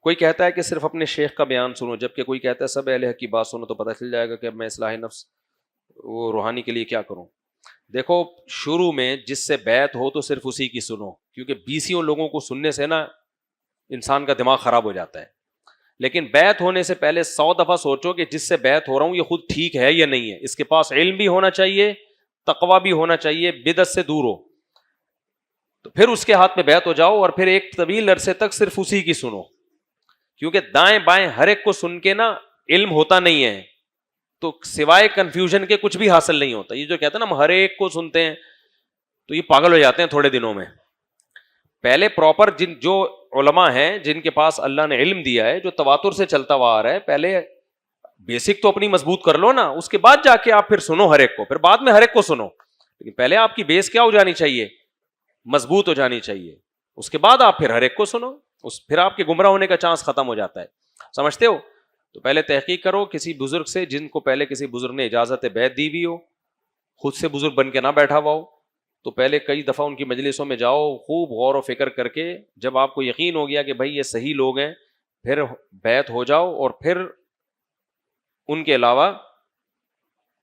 کوئی کہتا ہے کہ صرف اپنے شیخ کا بیان سنو، جبکہ کوئی کہتا ہے سب اہل حق کی بات سنو تو پتہ چل جائے گا کہ اب میں اصلاح نفس وہ روحانی کے لیے کیا کروں۔ دیکھو شروع میں جس سے بیعت ہو تو صرف اسی کی سنو، کیونکہ بیسیوں لوگوں کو سننے سے نا انسان کا دماغ خراب ہو جاتا ہے۔ لیکن بیعت ہونے سے پہلے 100 دفعہ سوچو کہ جس سے بیعت ہو رہا ہوں یہ خود ٹھیک ہے یا نہیں ہے، اس کے پاس علم بھی ہونا چاہیے، تقویٰ بھی ہونا چاہیے، بدعت سے دور ہو، تو پھر اس کے ہاتھ میں بیعت ہو جاؤ اور پھر ایک طویل عرصے تک صرف اسی کی سنو، کیونکہ دائیں بائیں ہر ایک کو سن کے نا علم ہوتا نہیں ہے، تو سوائے کنفیوژن کے کچھ بھی حاصل نہیں ہوتا۔ یہ جو کہتے ہیں نا ہم ہر ایک کو سنتے ہیں تو یہ پاگل ہو جاتے ہیں تھوڑے دنوں میں۔ پہلے پراپر جو علماء ہیں جن کے پاس اللہ نے علم دیا ہے، جو تواتر سے چلتا ہوا آ رہا ہے، پہلے بیسک تو اپنی مضبوط کر لو نا، اس کے بعد جا کے آپ پھر سنو ہر ایک کو، پھر بعد میں ہر ایک کو سنو، لیکن پہلے آپ کی بیس کیا ہو جانی چاہیے؟ مضبوط ہو جانی چاہیے، اس کے بعد آپ پھر ہر ایک کو سنو، پھر آپ کے گمراہ ہونے کا چانس ختم ہو جاتا ہے۔ سمجھتے ہو؟ تو پہلے تحقیق کرو کسی بزرگ سے جن کو پہلے کسی بزرگ نے اجازت بیعت دی بھی ہو، خود سے بزرگ بن کے نہ بیٹھا ہوا ہو، تو پہلے کئی دفعہ ان کی مجلسوں میں جاؤ، خوب غور و فکر کر کے جب آپ کو یقین ہو گیا کہ بھائی یہ صحیح لوگ ہیں، پھر بیعت ہو جاؤ، اور پھر ان کے علاوہ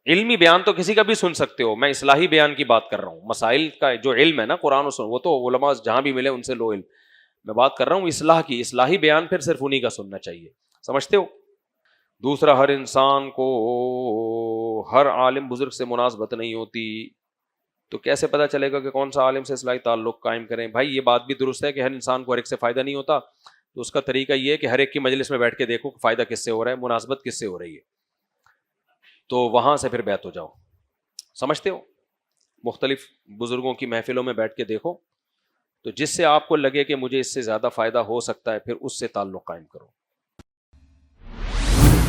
علمی بیان تو کسی کا بھی سن سکتے ہو، میں اصلاحی بیان کی بات کر رہا ہوں، مسائل کا جو علم ہے نا قرآن و سنت وہ تو علماء جہاں بھی ملے ان سے لو علم، میں بات کر رہا ہوں اصلاح کی، اصلاحی بیان پھر صرف انہی کا سننا چاہیے۔ سمجھتے ہو؟ دوسرا، ہر انسان کو ہر عالم بزرگ سے مناسبت نہیں ہوتی، تو کیسے پتہ چلے گا کہ کون سا عالم سے اصلاحی تعلق قائم کریں؟ بھائی یہ بات بھی درست ہے کہ ہر انسان کو ہر ایک سے فائدہ نہیں ہوتا، تو اس کا طریقہ یہ ہے کہ ہر ایک کی مجلس میں بیٹھ کے دیکھو کہ فائدہ کس سے ہو رہا ہے، مناسبت کس سے ہو رہی ہے، تو وہاں سے پھر بیعت ہو جاؤ۔ سمجھتے ہو؟ مختلف بزرگوں کی محفلوں میں بیٹھ کے دیکھو، تو جس سے آپ کو لگے کہ مجھے اس سے زیادہ فائدہ ہو سکتا ہے پھر اس سے تعلق قائم کرو۔